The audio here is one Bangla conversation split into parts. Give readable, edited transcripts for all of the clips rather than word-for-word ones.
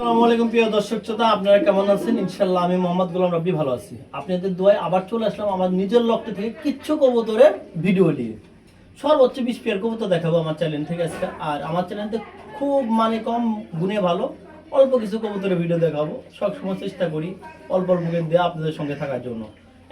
আসসালামু আলাইকুম প্রিয় দর্শক শ্রোতা, আপনারা কেমন আছেন? ইনশাআল্লাহ আমি মোহাম্মদ গোলাম রব্বি ভালো আছি। আপনাদের দোয়ায় আবার চলে আসলাম আমার নিজের লক্ষ্য থেকে কিচ্ছু কবুতরের ভিডিও নিয়ে। সর্বোচ্চ 20 পেয়ার কবুতর দেখাবো আমার চ্যানেল থেকে আজকে। আর আমার চ্যানেলতে খুব কম গুণে ভালো অল্প কিছু কবুতরের ভিডিও দেখাবো। সবসময় চেষ্টা করি অল্প অল্প দিয়ে আপনাদের সঙ্গে থাকার জন্য।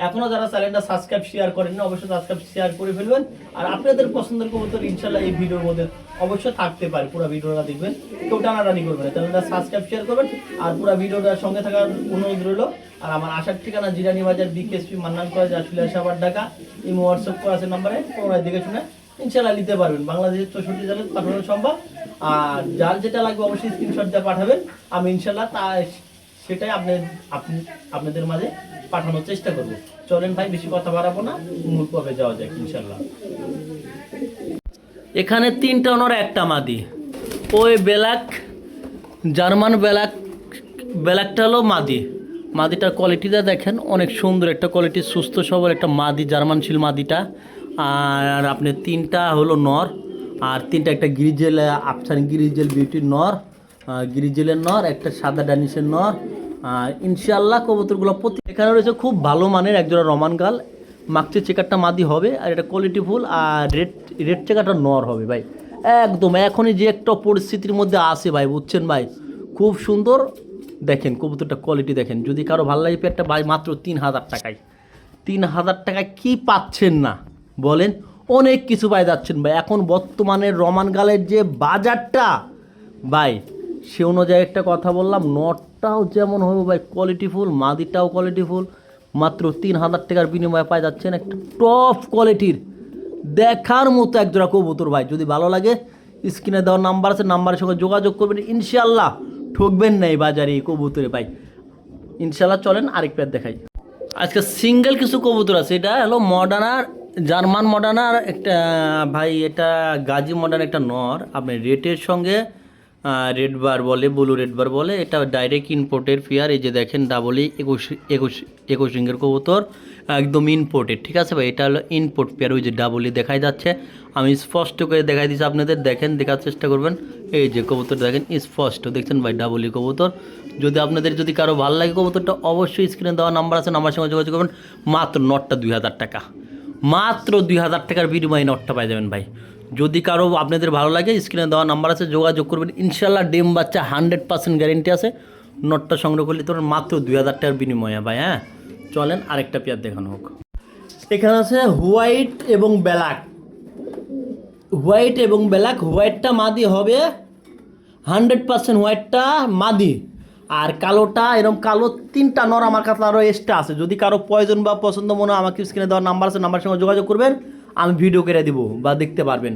এখনো যারা চ্যানেলটা সাবস্ক্রাইব শেয়ার করেন না, অবশ্যই সাবস্ক্রাইব শেয়ার করে ফেলবেন। আর আপনাদের পছন্দের কবুতর ইনশাআল্লাহ এই ভিডিওর মধ্যে অবশ্যই থাকতে পারে। পুরো ভিডিওটা দেখবেন, কেউ টানাটানি করবেন না, চ্যানেলটা সাবস্ক্রাইব শেয়ার করবেন আর পুরো ভিডিওটার সঙ্গে থাকার অনুরোধ রইল। আর আমার আসার ঠিকানা জিরানি বাজার বিকেএসপি মান্নান কলেজ আসলে আসাবার ঢাকা। এই হোয়াটসঅ্যাপ করা আছে নাম্বারে, পুনরায় দেখে শুনে ইনশাআল্লাহ নিতে পারবেন। বাংলাদেশের 64 জেলায় পাঠানো সম্ভব। আর যার যেটা লাগবে অবশ্যই স্ক্রিনশট দিয়ে পাঠাবেন। আমি ইনশাআল্লাহ সেটাই আপনাদের মাঝে পাঠানোর চেষ্টা করব। চলেন ভাই, বেশি কথা বাড়াবো না, মূল পর্বে যাওয়া যাক ইনশাআল্লাহ। এখানে 3টা অনর একটা মাদি। ওই ব্ল্যাক জার্মান ব্ল্যাকটা হলো মাদি। মাদিটার কোয়ালিটিটা দেখেন, অনেক সুন্দর একটা কোয়ালিটি, সুস্থ সবল একটা মাদি, জার্মান শিল মাদিটা। আর আপনি 3টা হলো নর, আর 3টা একটা গ্রিজেল আফসান গ্রিজেল বিউটির নর, গ্রিজেলের নর, একটা সাদা ড্যানিশের নর। আর ইনশাআল্লাহ কবুতরগুলো এখানে রয়েছে খুব ভালো মানের একজোড়া রমান গাল। মাকচি চেকারটা মাদি হবে, আর এটা কোয়ালিটি ফুল। আর রেড চেকারটা নর হবে ভাই। একদম এখনই যে একটা পরিস্থিতির মধ্যে আসে ভাই, বুঝছেন ভাই, খুব সুন্দর। দেখেন কবুতরটা কোয়ালিটি দেখেন। যদি কারো ভালো লাগে পেয়ারটা ভাই, মাত্র 3000 টাকায়। 3000 টাকায় কি পাচ্ছেন না বলেন? অনেক কিছু পাই যাচ্ছেন ভাই। এখন বর্তমানে রমান গালের যে বাজারটা ভাই, সে অনুযায়ী একটা কথা বললাম, নটটাও যেমন হবে ভাই কোয়ালিটিফুল, মাদিটাও কোয়ালিটিফুল। মাত্র 3000 টাকার বিনিময়ে পাই যাচ্ছেন একটা টপ কোয়ালিটির দেখার মতো একজোড়া কবুতর ভাই। যদি ভালো লাগে স্ক্রিনে দেওয়ার নাম্বার আছে, নাম্বারের সঙ্গে যোগাযোগ করবেন। ইনশাআল্লাহ ঠকবেন না এই বাজারে এই কবুতরে ভাই। ইনশাআল্লাহ চলেন আরেক পেয়ার দেখাই। আজকে সিঙ্গেল কিছু কবুতর আছে। এটা হলো মডার্নার জার্মান মডার্নার একটা ভাই, এটা গাজী মডার্ন একটা নর। আপনি রেটের সঙ্গে রেড বার বলে, ব্লু রেড বার বলে। এটা ডাইরেক্ট ইম্পোর্টের পেয়ার। এই যে দেখেন ডাবলই 21 রিঙ্গের কবুতর, একদম ইম্পোর্টেড। ঠিক আছে ভাই, এটা হলো ইম্পোর্ট পেয়ার। ওই যে ডাবলই দেখাই যাচ্ছে, আমি স্পষ্ট করে দেখাই দিচ্ছি আপনাদের। দেখেন, দেখার চেষ্টা করবেন। এই যে কবুতর দেখেন স্পষ্ট, দেখছেন ভাই ডাবলই কবুতর। যদি আপনাদের যদি কারো ভালো লাগে কবুতরটা, অবশ্যই স্ক্রিনে দেওয়া নাম্বার আছে, নাম্বার সঙ্গে যোগাযোগ করবেন। মাত্র নটটা 2000 টাকা, মাত্র 2000 টাকার বিনিময়ে নটটা পাই যাবেন ভাই। যদি কারো আপনাদের ভালো লাগে স্ক্রিনে দেওয়া নাম্বার আছে, যোগাযোগ করবেন। ইনশাআল্লাহ ডিম বাচ্চা 100% গ্যারেন্টি আছে। নটটা সংগ্রহ করলে তোর মাত্র 2000 টাকার বিনিময়ে ভাই। হ্যাঁ চলেন আরেকটা পেয়ার দেখানো হোক। এখানে আছে হোয়াইট এবং ব্ল্যাক। হোয়াইটটা মাদি হবে 100% হোয়াইটটা মাদি। আর কালোটা এরকম কালো 3টা নর আমার কাছে আরও এক্সট্রা আছে। যদি কারো প্রয়োজন বা পছন্দ মনে হয়, আমাকে স্ক্রিনে দেওয়ার নাম্বার আছে, নাম্বার সঙ্গে যোগাযোগ করবেন, আমি ভিডিও করে দিব বা দেখতে পারবেন।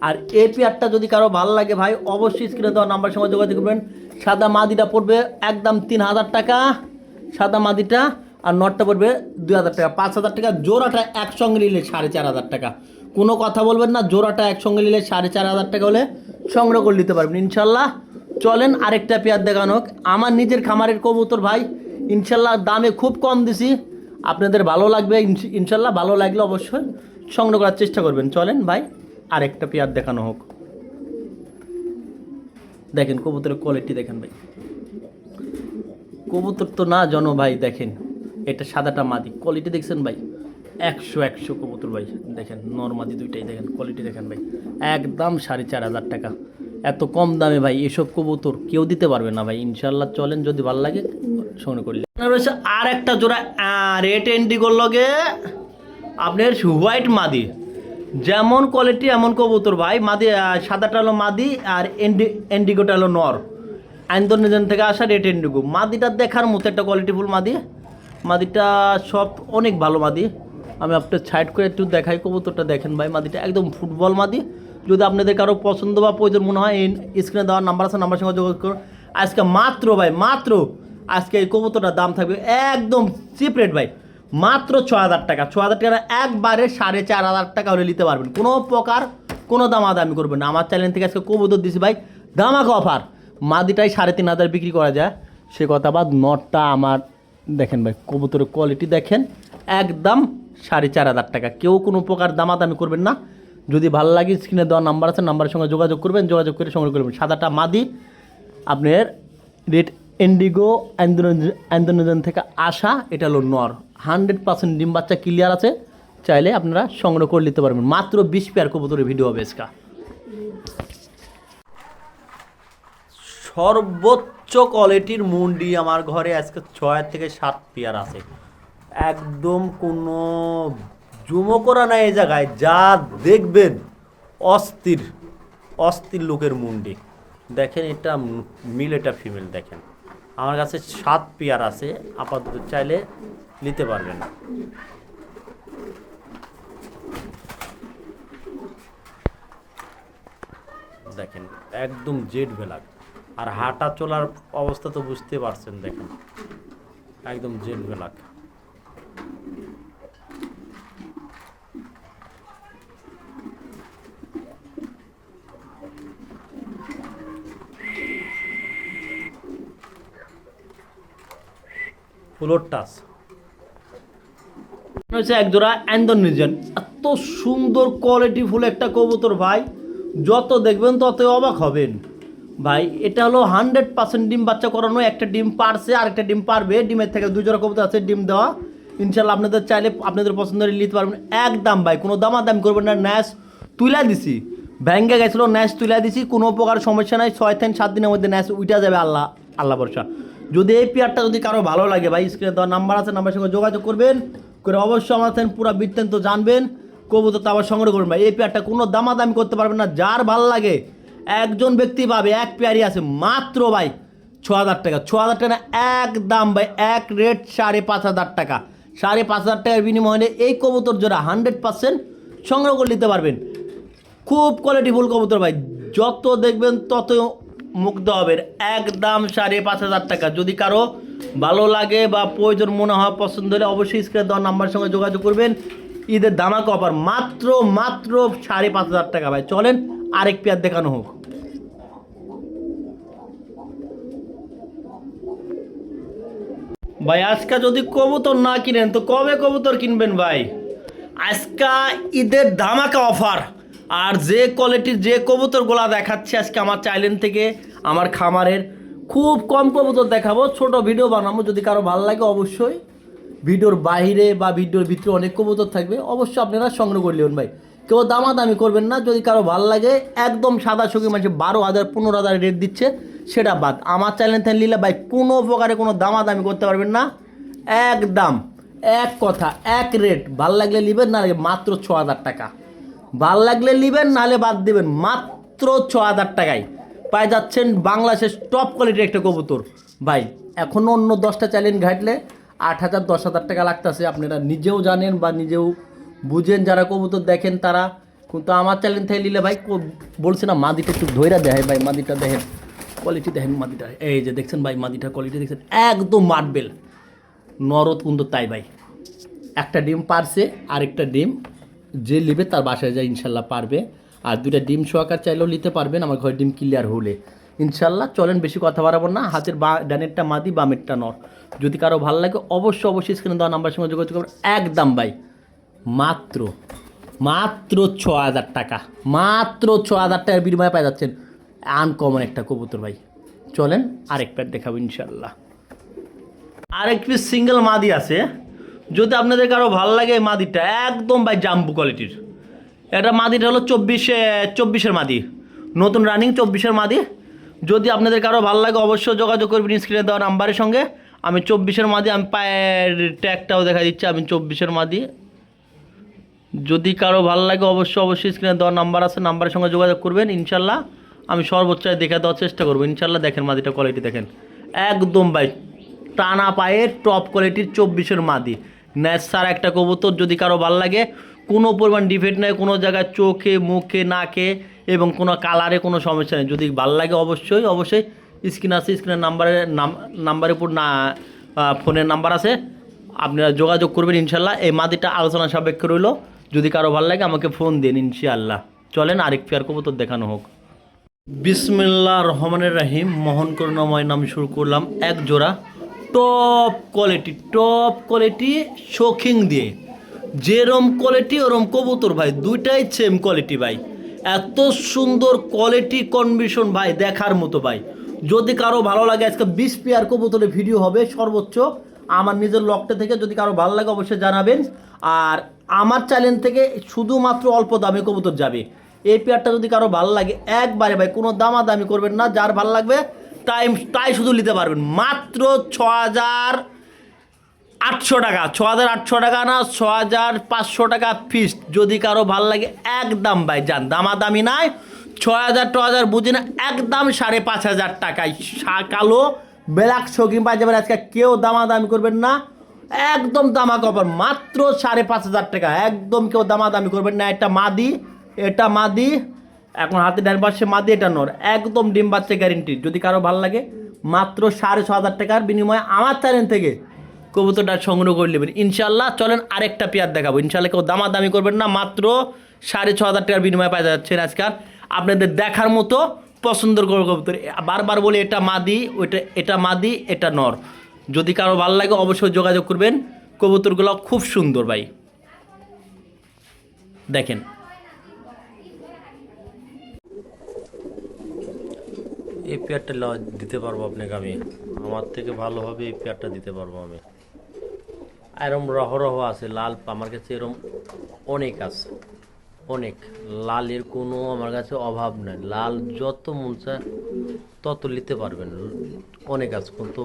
আর এই পেয়ারটা যদি কারো ভালো লাগে ভাই, অবশ্যই স্ক্রিনে দেওয়ার নাম্বার সঙ্গে যোগাযোগ করবেন। সাদা মাদিটা পড়বে একদম 3000 টাকা, সাদা মাদিটা। আর নটটা পড়বে 2000 টাকা। 5000 টাকা জোড়াটা একসঙ্গে নিলে 4500 টাকা। কোনো কথা বলবেন না, জোড়াটা একসঙ্গে নিলে 4500 টাকা হলে সংগ্রহ করে নিতে পারবেন ইনশাল্লাহ। চলেন আরেকটা পেয়ার দেখানো হোক। আমার নিজের খামারের কবুতর ভাই, ইনশাল্লাহ দামে খুব কম দিছি, আপনাদের ভালো লাগবে ইনশাল্লাহ। ভালো লাগলে অবশ্যই সংগ্রহ করার চেষ্টা করবেন। চলেন ভাই আরেকটা পেয়ার দেখানো হোক। দেখেন কবুতরের কোয়ালিটি দেখেন ভাই, কবুতর তো না জানো ভাই। দেখেন এটা সাদাটা মাদি, কোয়ালিটি দেখছেন ভাই, 100 কবুতর ভাই। দেখেন নরমাদি দুইটাই দেখেন, কোয়ালিটি দেখেন ভাই, একদম 4500 টাকা। এত কম দামে ভাই এসব কবুতর কেউ দিতে পারবে না ভাই। ইনশাল্লাহ চলেন, যদি ভালো লাগে সংগ্রহ করলে। রয়েছে আর একটা জোড়া রেড ইন্ডিগোর লগে আপনার হোয়াইট মাদি। যেমন কোয়ালিটি এমন কবুতর ভাই। মাদি সাদাটা হলো মাদি, আর ইন্ডিগোটা হলো নর। ইন্দোনেশিয়ান থেকে আসা রেড ইন্ডিগো। মাদিটা দেখার মতো একটা কোয়ালিটিফুল মাদি। মাদিটা সব অনেক ভালো মাদি। আমি আপনার সাইড করে একটু দেখাই কবুতরটা। দেখেন ভাই মাদিটা একদম ফুটবল মাদি। যদি আপনাদের কারো পছন্দ বা প্রয়োজন মনে হয়, এই স্ক্রিনে দেওয়ার নাম্বার আছে, নাম্বার সঙ্গে যোগাযোগ করুন। আজকে মাত্র ভাই, মাত্র আজকে এই কবুতরটার দাম থাকবে একদম চিপ রেট ভাই, মাত্র 6000 টাকা। 6000 টাকা একবারে 4500 টাকা হলে নিতে পারবেন। কোনো প্রকার কোনো দামাদামি করবেন না। আমার চ্যানেল থেকে আজকে কবুতর দিছি ভাই, দামাকা অফার। মাদিটাই 3500 বিক্রি করা যায়, সে কথা বাদ। নটটা আমার দেখেন ভাই, কবুতরের কোয়ালিটি দেখেন, একদম 4500 টাকা। কেউ কোনো প্রকার দামাদামি করবেন না। যদি ভালো লাগে স্ক্রিনে দেওয়া নাম্বার আছে, নাম্বারের সঙ্গে যোগাযোগ করবেন, যোগাযোগ করে সংগ্রহ করবেন। সাদাটা মাদি আপনার রেড ইন্ডিগো ইন্দোনেশিয়ান থেকে আসা, এটা হলো নর। 100% ডিম বাচ্চা ক্লিয়ার আছে, চাইলে আপনারা সংগ্রহ করে নিতে পারবেন। মাত্র 20 পেয়ার কবুতরের ভিডিও হবে আজকে। সর্বোচ্চ কোয়ালিটির মুন্ডি আমার ঘরে আজকে 6 থেকে 7 পেয়ার আছে। একদম কোনো জুমো করা নাই এই জায়গায়, যা দেখবেন অস্থির অস্থির লোকের মুন্ডি। দেখেন এটা মিল, এটা ফিমেল। দেখেন আমার কাছে 7 পেয়ার আছে, আপাতত চাইলে নিতে পারবেন। দেখেন একদম জেড ব্ল্যাক, আর হাঁটা চলার অবস্থা তো বুঝতে পারছেন। দেখেন একদম জেড ব্ল্যাক। ফুলোর টাচ হচ্ছে এক জোড়া ইন্দোনেশিয়ান। এত সুন্দর কোয়ালিটি ফুল একটা কবুতর ভাই, যত দেখবেন ততই অবাক হবেন ভাই। এটা হলো 100% ডিম বাচ্চা করানো। একটা ডিম পারছে, আরেকটা ডিম পারবে। ডিমের থেকে 2 জোড়া কবুতর আছে ডিম দেওয়া। ইনশাল্লাহ আপনাদের চাইলে আপনাদের পছন্দের নিতে পারবেন একদম ভাই। কোনো দামাদামি করবেন না। ন্যাস তুলে দিছি, ভেঙ্গে গেছিলো, ন্যাস তুলে দিছি, কোনো প্রকার সমস্যা নাই। 6 থেকে 7 দিনের মধ্যে ন্যাস উঠে যাবে, আল্লাহ আল্লাহ ভরসা। যদি এই পেয়ারটা যদি কারো ভালো লাগে ভাই, স্ক্রিনে দেওয়া নাম্বার আছে, নাম্বারের সঙ্গে যোগাযোগ করবেন, করে অবশ্যই আমার পুরো বৃত্তান্ত জানবেন, কবুতর তো আবার সংগ্রহ করবেন ভাই। এই পেয়ারটা কোনো দামাদামি করতে পারবেন না, যার ভালো লাগে একজন ব্যক্তি পাবে। এক পেয়ারই আছে মাত্র ভাই 6,000 টাকা। 6,000 টাকা একদম ভাই, এক রেট 5,500 টাকা। 5,500 টাকার বিনিময়ে এই কবুতর জোড়া 100% সংগ্রহ করে নিতে পারবেন। খুব কোয়ালিটিফুল কবুতর ভাই, যত দেখবেন তত মুগ্ধ হবেন। একদম 5,500 টাকা। যদি কারো ভালো লাগে বা প্রয়োজন মনে হয়, পছন্দ হলে অবশ্যই স্ক্রিনে দেওয়া নাম্বারের সঙ্গে যোগাযোগ করবেন। ঈদের ধামাকা অফার মাত্র 5,500 টাকা ভাই। চলেন আরেক পেয়ার দেখানো হোক ভাই। আজকে যদি কবুতর না কিনেন তো কবে কবুতর কিনবেন ভাই? আজকে ঈদের ধামাকা অফার, আর যে কোয়ালিটির যে কবুতরগুলা দেখাচ্ছে আজকে আমার চ্যানেল থেকে, আমার খামারের খুব কম কবুতর দেখাবো, ছোট ভিডিও বানাবো। যদি কারো ভালো লাগে অবশ্যই ভিডিওর বাইরে বা ভিডিওর ভিতরে অনেক কবুতর থাকবে, অবশ্যই আপনারা সংগ্রহ করে নেবেন ভাই। কেউ দামাদামি করবেন না। যদি কারো ভালো লাগে একদম সাদা সঙ্গে মানে 12,000 15,000 রেট দিচ্ছে, সেটা বাদ। আমার চ্যানেল থেকে নিলে ভাই কোনো প্রকারে কোনো দামাদামি করতে পারবেন না। একদম এক কথা, এক রেট। ভাল লাগলে নেবেন, না লাগে মাত্র 6,000 টাকা। ভাল লাগলে নেবেন, নাহলে বাদ দেবেন। মাত্র 6,000 টাকায় পাই যাচ্ছেন বাংলাদেশের টপ কোয়ালিটির একটা কবুতর ভাই। এখনও অন্য 10টা চ্যালেঞ্জ ঘাটলে 8,000 10,000 টাকা লাগতেছে। আপনারা নিজেও জানেন বা নিজেও বুঝেন, যারা কবুতর দেখেন তারা। কিন্তু আমার চ্যালেঞ্জ থেকে নিলে ভাই বলছে না, মাদিটা একটু ধৈরা দেয় ভাই। মাদিটা দেখেন, কোয়ালিটি দেখেন মাদিটা। এই যে দেখছেন ভাই, মাদিটার কোয়ালিটি দেখছেন, একদম মার্বেল। নরদ কিন্তু তাই ভাই। একটা ডিম পারছে, আরেকটা ডিম যে নেবে তার বাসায় যায় ইনশাল্লাহ পারবে। আর 2টা ডিম সহকার চাইলেও নিতে পারবেন আমার ঘরে ডিম ক্লিয়ার হলে ইনশাল্লাহ। চলেন বেশি কথা বাড়াবো না। হাতের ডানেরটা মাদি, বামেরটা নর। যদি কারো ভালো লাগে অবশ্যই স্ক্রিনে দেওয়া নাম্বারের সঙ্গে যোগাযোগ করবেন। একদম ভাই মাত্র 6,000 টাকা। মাত্র 6,000 টাকার বিনিময়ে পাই যাচ্ছেন আনকমন একটা কবুতর ভাই। চলেন আরেক প্যাট দেখাবো ইনশাল্লাহ। আরেক পিস সিঙ্গেল মাদি আছে, যদি আপনাদের কারো ভালো লাগে এই মাদিটা একদম ভাই জাম্বু কোয়ালিটির। এটা মাদিটা হলো 24-এর মাদি, নতুন রানিং 24-এর মাদি। যদি আপনাদের কারো ভালো লাগে অবশ্যই যোগাযোগ করবেন স্ক্রিনে দেওয়া নাম্বারের সঙ্গে। আমি 24-এর মাদি, আমি পায়ের ট্যাগটাও দেখা দিচ্ছি, আমি 24-এর মাদি। যদি কারো ভালো লাগে অবশ্যই স্ক্রিনে দেওয়া নাম্বার আছে, নাম্বারের সঙ্গে যোগাযোগ করবেন ইনশাল্লাহ। আমি সর্বোচ্চ দেখে দেওয়ার চেষ্টা করবো ইনশাল্লাহ। দেখেন মাদিটা কোয়ালিটি দেখেন, একদম ভাই টানা পায়ের টপ কোয়ালিটির 24-এর মাদি। ন্যাচার একটা কবুতর। যদি কারো ভালো লাগে, কোনো পরিমাণ ডিফেক্ট নেই কোনো জায়গায়, চোখে মুখে নাকে এবং কোনো কালারে কোনো সমস্যা নেই। যদি ভালো লাগে অবশ্যই স্ক্রিন আছে, স্ক্রিনের নাম্বারের উপর না ফোনের নাম্বার আছে, আপনারা যোগাযোগ করবেন ইনশাল্লাহ। এই মাদিটা আলোচনা সাপেক্ষ রইল। যদি কারো ভালো লাগে আমাকে ফোন দিন ইনশাআল্লাহ। চলেন আরেক পেয়ার কবুতর দেখানো হোক। বিসমিল্লাহির রহমানির রহিম। মোহন করুণাময় নাম শুরু করলাম এক জোড়া টপ কোয়ালিটি শৌখিন দিয়ে। যেরম কোয়ালিটি ওরম কবুতর ভাই, দুইটাই সেম কোয়ালিটি ভাই। এত সুন্দর কোয়ালিটি কন্ডিশন ভাই, দেখার মতো ভাই। যদি কারো ভালো লাগে আজকে 20 পেয়ার কবুতরের ভিডিও হবে সর্বোচ্চ আমার নিজের লকটা থেকে। যদি কারো ভালো লাগে অবশ্যই জানাবেন। আর আমার চ্যানেল থেকে শুধুমাত্র অল্প দামে কবুতর যাবে। এই পেয়ারটা যদি কারো ভালো লাগে একবারে ভাই কোনো দামাদামি করবেন না, যার ভালো লাগবে তাই শুধু নিতে পারবেন। মাত্র 6,800 টাকা, 6,800 টাকা না 6,500 টাকা ফিক্সড। যদি কারো ভালো লাগে একদম ভাই যান, দামাদামি নাই। 6,000 বুঝি না, একদম 5,500 টাকায় কালো ব্ল্যাক শৌখিন পাই যাবেন। আজকে কেউ দামাদামি করবেন না, একদম দামা কপার, মাত্র 5,500 টাকা। একদম কেউ দামাদামি করবেন না। এটা মাদি এখন হাতে ডান পাশে মাদি, এটা নর, একদম ডিম বাচ্চা গ্যারেন্টি। যদি কারো ভালো লাগে মাত্র 6,500 টাকার বিনিময়ে আমার চ্যানেল থেকে কবুতরটা সংগ্রহ করে নেবেন ইনশাল্লাহ। চলেন আরেকটা পেয়ার দেখাবো ইনশাল্লাহ। কেউ দামাদামি করবেন না, মাত্র 6,500 টাকার বিনিময়ে পাওয়া যাচ্ছে আজকাল। আপনাদের দেখার মতো পছন্দের কবুতর, বারবার বলি এটা মাদি, এটা মাদি, এটা নর। যদি কারো ভালো লাগে অবশ্যই যোগাযোগ করবেন। কবুতরগুলো খুব সুন্দর ভাই, দেখেন। এই পেয়ারটা দিতে পারবো আপনাকে আমি, আমার থেকে ভালোভাবে এই পেয়ারটা দিতে পারবো আমি। এরম রহ আছে লাল, আমার কাছে এরম অনেক আছে, অনেক লালের কোনো আমার কাছে অভাব নাই। লাল যত মন চায় তত নিতে পারবেন, অনেক আছে। কিন্তু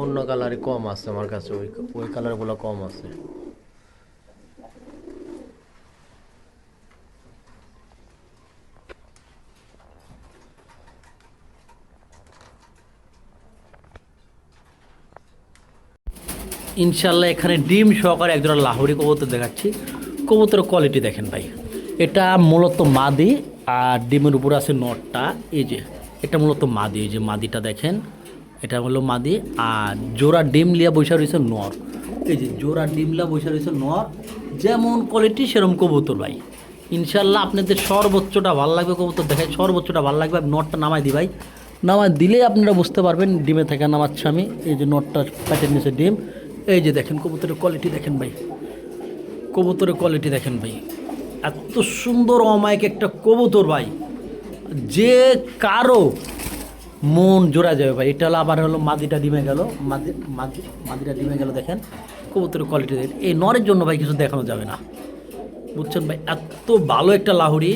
অন্য কালারে কম আছে আমার কাছে, ওই কালারগুলো কম আছে। ইনশাল্লাহ এখানে ডিম সহকারে একজোড়া লাহোরি কবুতর দেখাচ্ছি। কবুতরের কোয়ালিটি দেখেন ভাই, এটা মূলত মাদি আর ডিমের উপরে আছে নটটা। এই যে এটা মূলত মাদি, এই যে মাদিটা দেখেন, এটা হলো মাদি। আর জোড়া ডিম লিয়া বৈশা রয়েছে নর, এই যে জোড়া ডিম লিয়া বৈশা রয়েছে নর। যেমন কোয়ালিটি সেরকম কবুতর ভাই। ইনশাল্লাহ আপনাদের সর্বোচ্চটা ভালো লাগবে কবুতর দেখেন, সর্বোচ্চটা ভালো লাগবে। নটটা নামাই দিই ভাই, নামাই দিলে আপনারা বুঝতে পারবেন ডিমে থেকে নামাচ্ছি আমি। এই যে নটটা প্যাটের নিচে ডিম, এই যে দেখেন কবুতরের কোয়ালিটি দেখেন ভাই, কবুতরের কোয়ালিটি দেখেন ভাই। এত সুন্দর অমায়িক একটা কবুতর ভাই, যে কারো মন জোড়া যাবে ভাই। এটা হলো আবার হলো মাদিটা ডিমে গেল, মাদিটা ডিমে গেল। দেখেন কবুতরের কোয়ালিটি দেখেন। এই নরের জন্য ভাই কিছু দেখানো যাবে না, বুঝছেন ভাই। এত ভালো একটা লাহুরি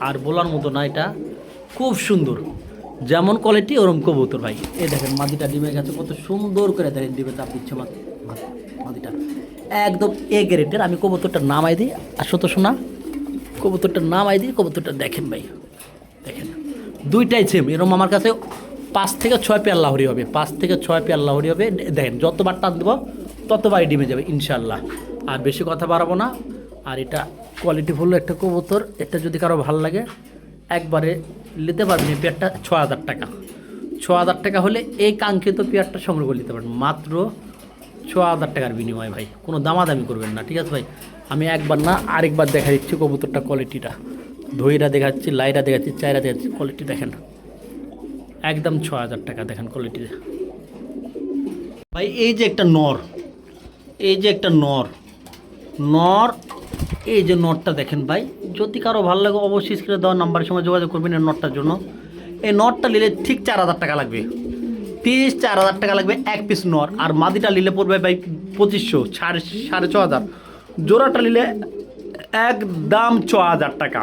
আর বলার মতো না, এটা খুব সুন্দর। যেমন কোয়ালিটি ওরম কবুতর ভাই। এই দেখেন মাদিটা ডিমে গেছে, কত সুন্দর করে দেখেন ডিমে চাপ দিচ্ছে মাদিটা, একদম এ গ্রেডের। আমি কবুতরটা নামাই দিই, আসো তো শোনা, কবুতরটা নামাই দিই। কবুতরটা দেখেন ভাই, দেখেন দুইটাই সেম। এরকম আমার কাছে 5 থেকে 6 পেয়ার লাহরি হবে, 5 থেকে 6 পেয়ার লাহরি হবে। দেখেন যতবার টান দেবো ততবারই ডিমে যাবে ইনশাল্লাহ। আর বেশি কথা বাড়াবো না। আর এটা কোয়ালিটিফুল একটা কবুতর, এটা যদি কারো ভালো লাগে একবারে নিতে পারবেন। এই পেয়ারটা 6,000 টাকা, 6,000 টাকা হলে এই কাঙ্ক্ষিত পেয়ারটা সংগ্রহ করে নিতে পারেন মাত্র 6,000 টাকার বিনিময়ে ভাই। কোনো দামাদামি করবেন না, ঠিক আছে ভাই। আমি একবার না আরেকবার দেখা দিচ্ছি কবুতরটা কোয়ালিটিটা, ধইরা দেখাচ্ছি, লাইরা দেখাচ্ছি, চাইরা দেখাচ্ছি। কোয়ালিটি দেখেন একদম 6,000 টাকা, দেখেন কোয়ালিটি ভাই। এই যে একটা নর, এই যে একটা নর, এই যে নটটা দেখেন ভাই। যদি কারো ভালো লাগে অবশ্যই স্ক্রিনে দেওয়া নাম্বারের সঙ্গে যোগাযোগ করবেন এই নটটার জন্য। এই নটটা নিলে ঠিক 4,000 টাকা লাগবে, পিস 4,000 টাকা লাগবে এক পিস নর। আর মাদিটা নিলে পড়বে ভাই 2,500, 6,500। জোড়াটা নিলে একদম 6,000 টাকা,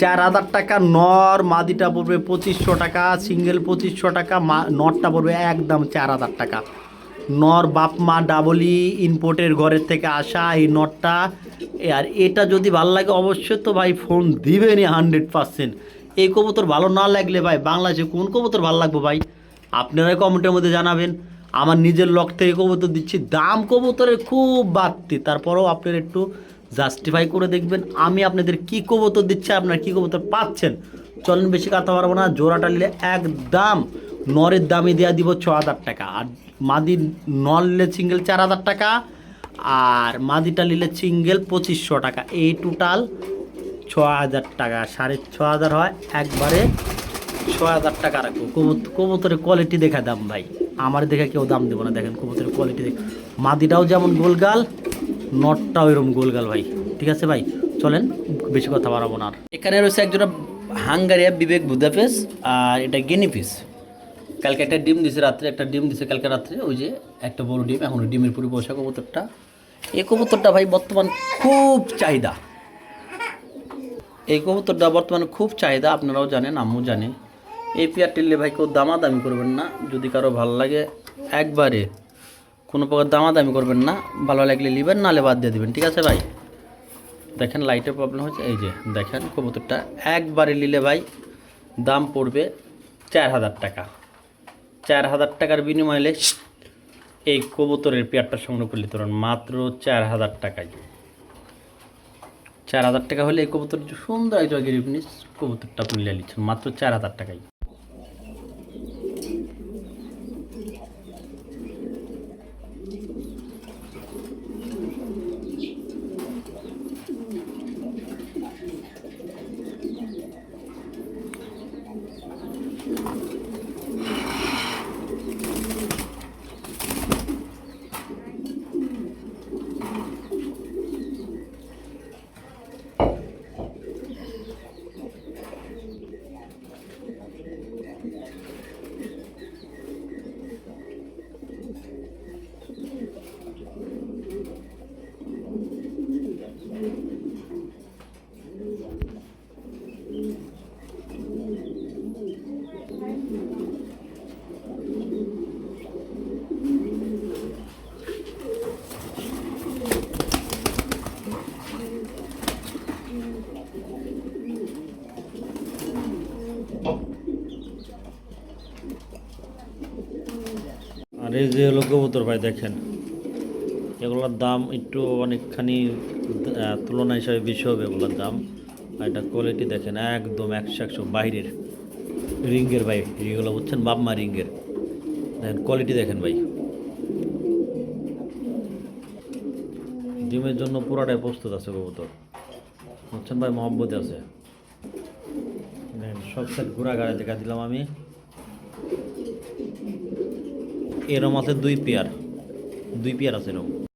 4,000 টাকা নর। মাদিটা পড়বে 2,500 টাকা, সিঙ্গেল 2,500 টাকা। নটটা পড়বে একদম 4,000 টাকা। নর বাপ মা ডাবলি ইম্পোর্টের ঘরের থেকে আসা এই নটটা। আর এটা যদি ভালো লাগে অবশ্যই তো ভাই ফোন দিবেনই 100%। এই কবুতর ভালো না লাগলে ভাই বাংলাদেশে কোন কবুতর ভালো লাগবে ভাই আপনারাই কমেন্টের মধ্যে জানাবেন। আমার নিজের লক থেকে কবুতর দিচ্ছি, দাম কবুতরের খুব বাড়তি, তারপরেও আপনারা একটু জাস্টিফাই করে দেখবেন আমি আপনাদের কি কবুতর দিচ্ছি, আপনারা কি কবুতর পাচ্ছেন। চলেন বেশি কথা পারবো না। জোড়াটা নিলে একদম নরের দামে দেওয়া দিব 6,000 টাকা। আর মাদি নর নিলে সিঙ্গেল 4,000 টাকা, আর মাদিটা নিলে সিঙ্গেল 2,500 টাকা। এই টোটাল 6,000 টাকা, 6,500 হয়, একবারে 6,000 টাকা রাখবো। কবুতরের কোয়ালিটি দেখা দাম ভাই, আমার দেখে কেউ দাম দেবো না। দেখেন কবুতরের কোয়ালিটি দেখ, মাদিটাও যেমন গোলগাল, নটটাও এরকম গোলগাল ভাই, ঠিক আছে ভাই। চলেন বেশি কথা বাড়াবো না। আর এখানে রয়েছে একজোড়া হাঙ্গারিয়া বিবেক বুদাপেস, আর এটা গিনিপিস। কালকে একটা ডিম দিছে রাত্রে, একটা ডিম দিছে কালকে রাত্রে, ওই যে একটা বড় ডিম, এখন ডিমের পুরো বসা কবুতরটা। এই কবুতরটা ভাই বর্তমান খুব চাহিদা, এই কবুতরটা বর্তমানে খুব চাহিদা, আপনারাও জানেন, আম্মু জানে। এই পেয়ার টিললে ভাই কেউ দামাদামি করবেন না, যদি কারো ভালো লাগে একবারে কোনো প্রকার দামাদামি করবেন না, ভালো লাগলে নেবেন, নালে বাদ দিয়ে দেবেন, ঠিক আছে ভাই। দেখেন লাইটের প্রবলেম হচ্ছে, এই যে দেখেন কবুতরটা একবারে নিলে ভাই দাম পড়বে 4000 টাকা। 4000 টাকার বিনিময়ে এই কবুতরের পেয়ারটা সংগ্রহ করলে ধরুন মাত্র 4000 টাকায়। 4000 টাকা হলে এই কবুতর সুন্দর একজন গিরিফিনিস কবুতরটা আপনি নিয়ে নিচ্ছেন মাত্র 4000 টাকায়। আর এই যে হলো কবুতর ভাই দেখেন, এগুলোর দাম একটু অনেকখানি তুলনা হিসাবে বেশি হবে এগুলোর দাম। আর এটা কোয়ালিটি দেখেন একদম 100 বাইরের রিঙ্গের ভাই, এগুলো বুঝছেন বাপমা রিঙ্গের। দেখেন কোয়ালিটি দেখেন ভাই, ডিমের জন্য পুরাটাই প্রস্তুত আছে কবুতর, বুঝছেন ভাই, মহব্বতে আছে। দেখেন সব সেট ঘোরা গাড়ি দেখা দিলাম আমি। এরম আছে দুই পেয়ার আছে এরকম।